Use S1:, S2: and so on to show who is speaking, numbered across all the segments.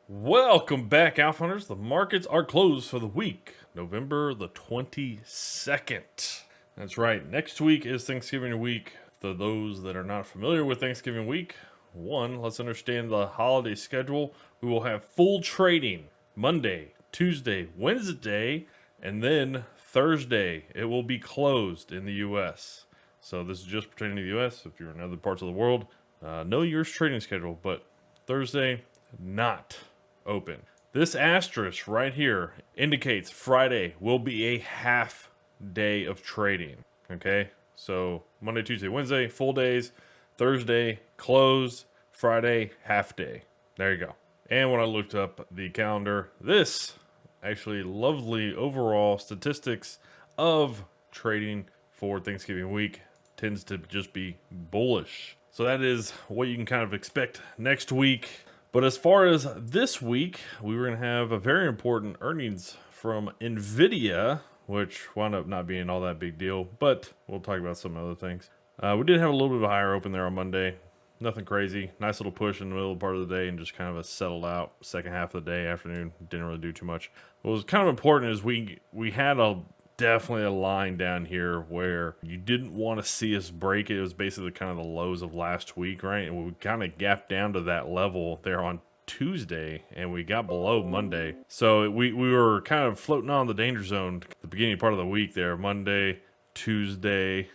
S1: Welcome back, Alpha Hunters. The markets are closed for the week, November the 22nd. That's right. Next week is Thanksgiving week. For those that are not familiar with Thanksgiving week, one, let's understand the holiday schedule. We will have full trading Monday, Tuesday, Wednesday, and then Thursday. It will be closed in the U.S. So this is just pertaining to the U.S. If you're in other parts of the world, know your trading schedule. But Thursday, not open. This asterisk right here indicates Friday will be a half day of trading. Okay, so Monday, Tuesday, Wednesday, full days. Thursday, closed. Friday, half day. There you go. And when I looked up the calendar, this actually lovely overall statistics of trading for Thanksgiving week tends to just be bullish. So that is what you can kind of expect next week. But as far as this week, we were going to have a very important earnings from NVDA, which wound up not being all that big deal, but we'll talk about some other things. We did have a little bit of a higher open there on Monday. Nothing crazy. Nice little push in the middle part of the day and just kind of a settled out second half of the day, afternoon. Didn't really do too much. What was kind of important is we had definitely a line down here where you didn't want to see us break it. It was basically kind of the lows of last week, right? And we kind of gapped down to that level there on Tuesday, and we got below Monday. So we were kind of floating on the danger zone at the beginning part of the week there. Monday, Tuesday,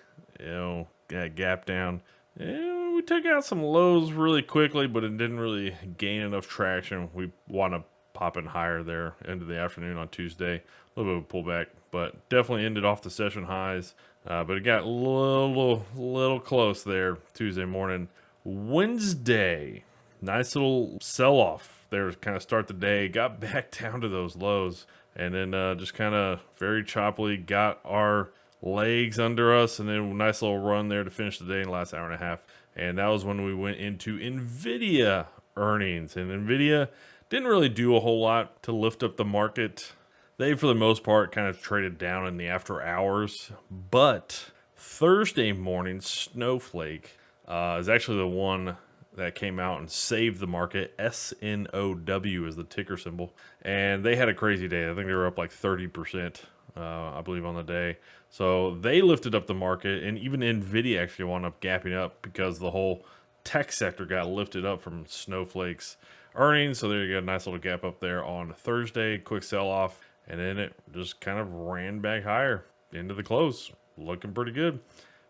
S1: gap down. And we took out some lows really quickly, but it didn't really gain enough traction. We want to pop in higher there into the afternoon on Tuesday. A little bit of a pullback, but definitely ended off the session highs. But it got a little close there Tuesday morning. Wednesday, nice little sell-off there to kind of start the day. Got back down to those lows, and then just kind of very choppily got our legs under us, and then a nice little run there to finish the day in the last hour and a half. And that was when we went into NVIDIA earnings. And NVIDIA didn't really do a whole lot to lift up the market. They, for the most part, kind of traded down in the after hours. But Thursday morning, Snowflake is actually the one that came out and saved the market. SNOW is the ticker symbol. And they had a crazy day. I think they were up like 30%, I believe, on the day. So they lifted up the market. And even NVIDIA actually wound up gapping up because the whole tech sector got lifted up from Snowflake's earnings. So there you go, a nice little gap up there on Thursday, quick sell off, and then it just kind of ran back higher into the close, looking pretty good.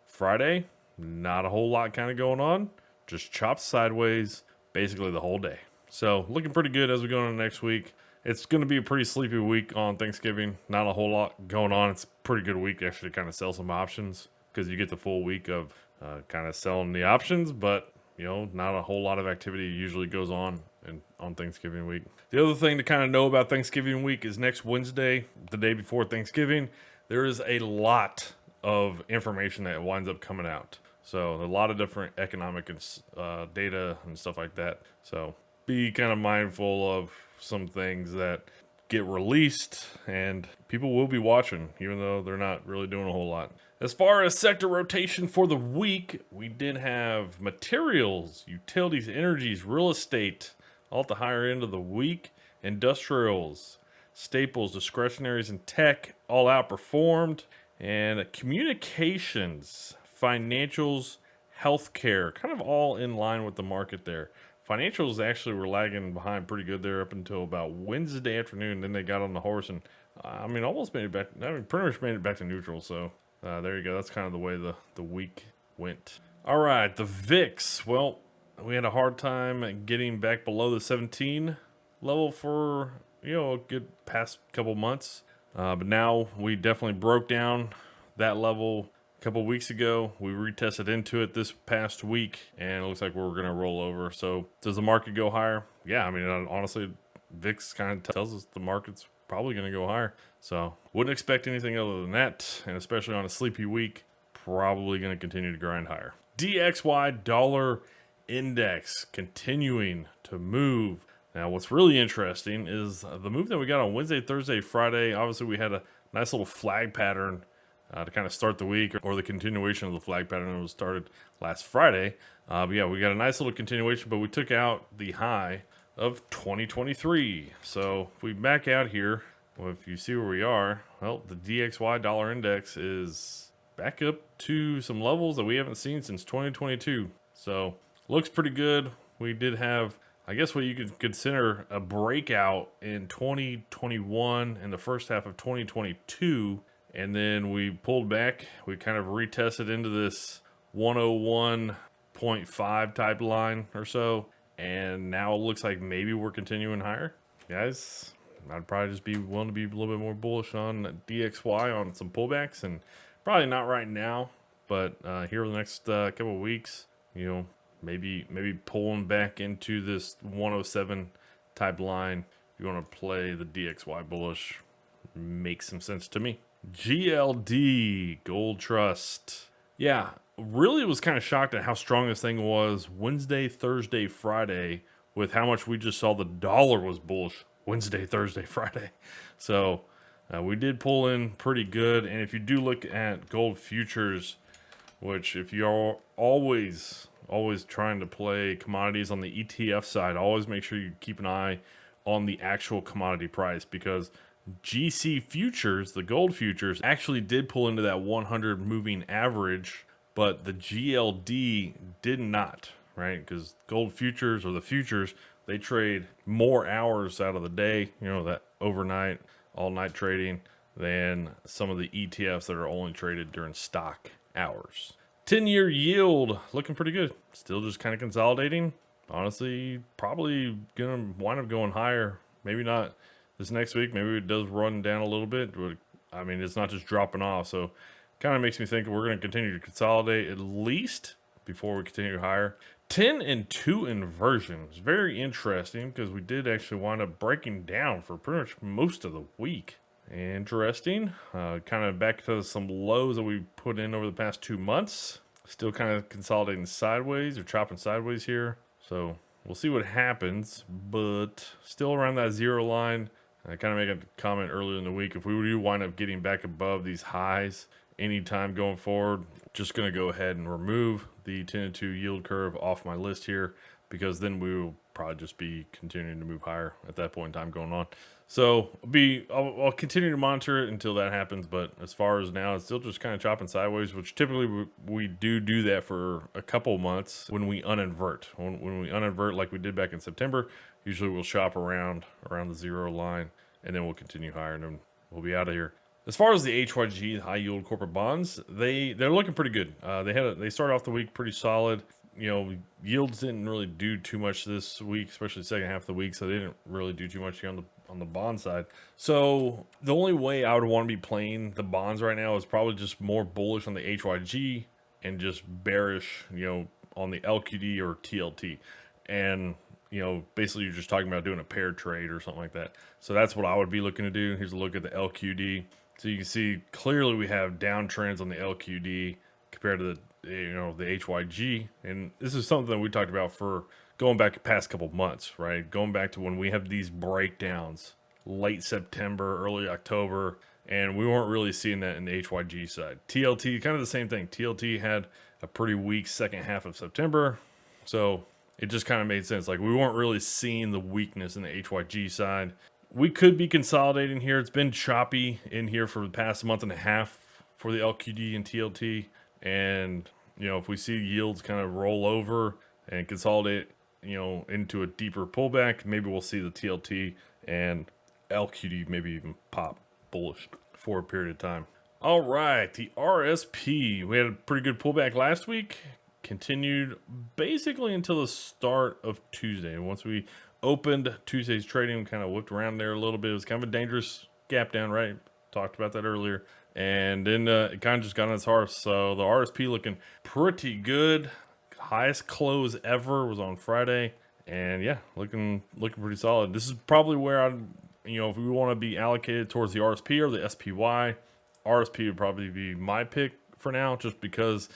S1: Friday, not a whole lot kind of going on, just chopped sideways basically the whole day. So looking pretty good as we go into next week. It's going to be a pretty sleepy week on Thanksgiving. Not a whole lot going on. It's a pretty good week to actually kind of sell some options because you get the full week of kind of selling the options, but not a whole lot of activity usually goes on on Thanksgiving week. The other thing to kind of know about Thanksgiving week is next Wednesday, the day before Thanksgiving, there is a lot of information that winds up coming out. So a lot of different economic and data and stuff like that. So be kind of mindful of some things that get released, and people will be watching, even though they're not really doing a whole lot. As far as sector rotation for the week, we did have materials, utilities, energies, real estate, all at the higher end of the week. Industrials, staples, discretionaries, and tech all outperformed. And communications, financials, healthcare, kind of all in line with the market there. Financials actually were lagging behind pretty good there up until about Wednesday afternoon. Then they got on the horse and, almost made it back. Pretty much made it back to neutral. So there you go. That's kind of the way the week went. All right, the VIX. Well, we had a hard time getting back below the 17 level for a good past couple months. But now we definitely broke down that level a couple weeks ago. We retested into it this past week, and it looks like we're going to roll over. So does the market go higher? Yeah, honestly, VIX kind of tells us the market's probably going to go higher. So wouldn't expect anything other than that, and especially on a sleepy week, probably going to continue to grind higher. DXY dollar index continuing to move. Now, what's really interesting is the move that we got on Wednesday, Thursday, Friday. Obviously, we had a nice little flag pattern to kind of start the week, or the continuation of the flag pattern that was started last Friday. But yeah, we got a nice little continuation, but we took out the high of 2023. So if we back out here, well, if you see where we are, well, the DXY dollar index is back up to some levels that we haven't seen since 2022. So looks pretty good. We did have, I guess, what you could consider a breakout in 2021 and the first half of 2022. And then we pulled back. We kind of retested into this 101.5 type line or so. And now it looks like maybe we're continuing higher. Guys, I'd probably just be willing to be a little bit more bullish on DXY on some pullbacks, and probably not right now, but here over the next couple of weeks, maybe pulling back into this 107 type line. If you want to play the DXY bullish, makes some sense to me. GLD, Gold Trust. Yeah, really was kind of shocked at how strong this thing was Wednesday, Thursday, Friday, with how much we just saw the dollar was bullish Wednesday, Thursday, Friday. So we did pull in pretty good. And if you do look at gold futures, which if you're always trying to play commodities on the ETF side, always make sure you keep an eye on the actual commodity price, because GC futures, the gold futures, actually did pull into that 100 moving average, but the GLD did not, right? Because gold futures, or the futures, they trade more hours out of the day, that overnight, all night trading, than some of the ETFs that are only traded during stock hours. 10-year yield looking pretty good. Still just kind of consolidating. Honestly, probably gonna wind up going higher. Maybe not this next week. Maybe it does run down a little bit, but I mean, it's not just dropping off. So kind of makes me think we're going to continue to consolidate at least before we continue higher. 10 and 2 inversions. Very interesting, because we did actually wind up breaking down for pretty much most of the week. Interesting. Kind of back to some lows that we put in over the past 2 months. Still kind of consolidating sideways, or chopping sideways here. So we'll see what happens, but still around that zero line. I kind of made a comment earlier in the week. If we do wind up getting back above these highs anytime going forward, just going to go ahead and remove the 10 and 2 yield curve off my list here, because then we will probably just be continuing to move higher at that point in time going on. So I'll continue to monitor it until that happens. But as far as now, it's still just kind of chopping sideways, which typically we do that for a couple months when we uninvert. When we uninvert, like we did back in September, usually we'll shop around the zero line, and then we'll continue higher, and then we'll be out of here. As far as the HYG, high yield corporate bonds, they're looking pretty good. They started off the week pretty solid. Yields didn't really do too much this week, especially the second half of the week, so they didn't really do too much here on the bond side. So the only way I would want to be playing the bonds right now is probably just more bullish on the HYG and just bearish, on the LQD or TLT. And basically you're just talking about doing a paired trade or something like that. So that's what I would be looking to do. Here's a look at the LQD. So you can see clearly we have downtrends on the LQD compared to the HYG. And this is something that we talked about for going back the past couple months, right? Going back to when we have these breakdowns, late September, early October, and we weren't really seeing that in the HYG side. TLT, kind of the same thing. TLT had a pretty weak second half of September. So it just kind of made sense. Like, we weren't really seeing the weakness in the HYG side. We could be consolidating here. It's been choppy in here for the past month and a half for the LQD and TLT. And, if we see yields kind of roll over and consolidate, into a deeper pullback, maybe we'll see the TLT and LQD maybe even pop bullish for a period of time. All right, the RSP. We had a pretty good pullback last week. Continued basically until the start of Tuesday. Once we opened Tuesday's trading, kind of whipped around there a little bit. It was kind of a dangerous gap down, right? Talked about that earlier. And then it kind of just got on its horse. So the RSP looking pretty good. Highest close ever was on Friday. And yeah, looking pretty solid. This is probably where if we want to be allocated towards the RSP or the SPY, RSP would probably be my pick for now, just because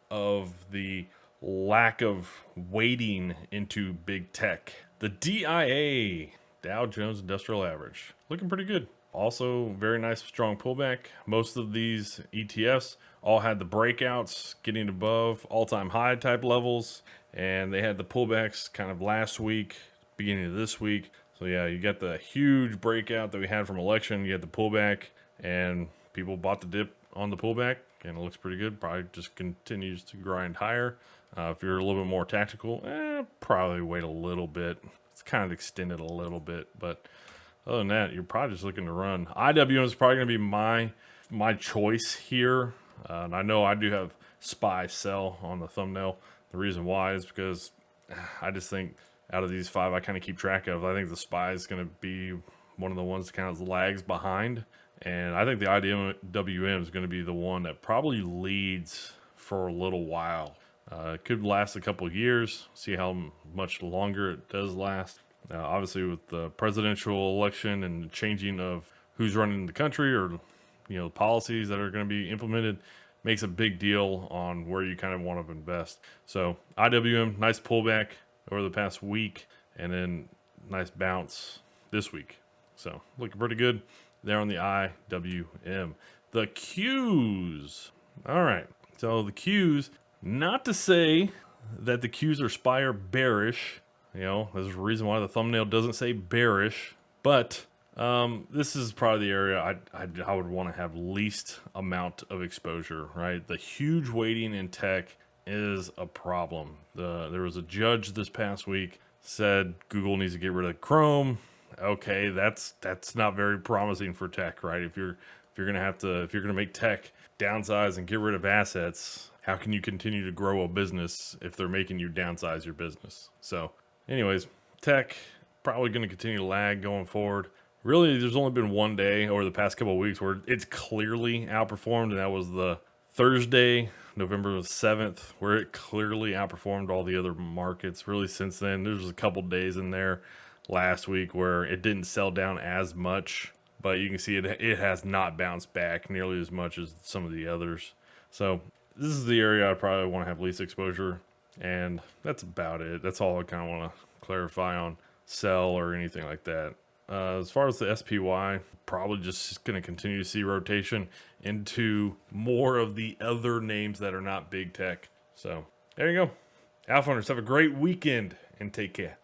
S1: of the lack of weighting into big tech. The DIA, Dow Jones Industrial Average, looking pretty good. Also, very nice, strong pullback. Most of these ETFs all had the breakouts getting above all-time high type levels, and they had the pullbacks kind of last week beginning of this week. So yeah, you got the huge breakout that we had from election. You had the pullback, and people bought the dip on the pullback, and it looks pretty good. Probably just continues to grind higher. If you're a little bit more tactical, probably wait a little bit. It's kind of extended a little bit, but other than that, you're probably just looking to run. IWM is probably going to be my choice here. And I know I do have SPY sell on the thumbnail. The reason why is because I just think out of these 5 I kind of keep track of, I think the SPY is going to be one of the ones that kind of lags behind. And I think the IWM is going to be the one that probably leads for a little while. It could last a couple of years, see how much longer it does last. Obviously, with the presidential election and the changing of who's running the country, or the policies that are going to be implemented, makes a big deal on where you kind of want to invest. So IWM, nice pullback over the past week, and then nice bounce this week. So looking pretty good there on the IWM. The Qs. All right. So the Qs, not to say that the Qs are SPY or bearish. There's a reason why the thumbnail doesn't say bearish, but this is probably the area I would want to have least amount of exposure, right? The huge weighting in tech is a problem. There was a judge this past week said Google needs to get rid of Chrome. Okay, that's not very promising for tech, right? If you're gonna make tech downsize and get rid of assets, how can you continue to grow a business if they're making you downsize your business? So anyways, tech probably going to continue to lag going forward. Really, there's only been one day over the past couple of weeks where it's clearly outperformed, and that was the Thursday, November 7th, where it clearly outperformed all the other markets. Really, since then, there's a couple days in there last week where it didn't sell down as much, but you can see it has not bounced back nearly as much as some of the others. So this is the area I probably want to have least exposure, and that's about it. That's all I kind of want to clarify on sell or anything like that. As far as the SPY, probably just going to continue to see rotation into more of the other names that are not big tech. So there you go. Alpha Hunters, have a great weekend and take care.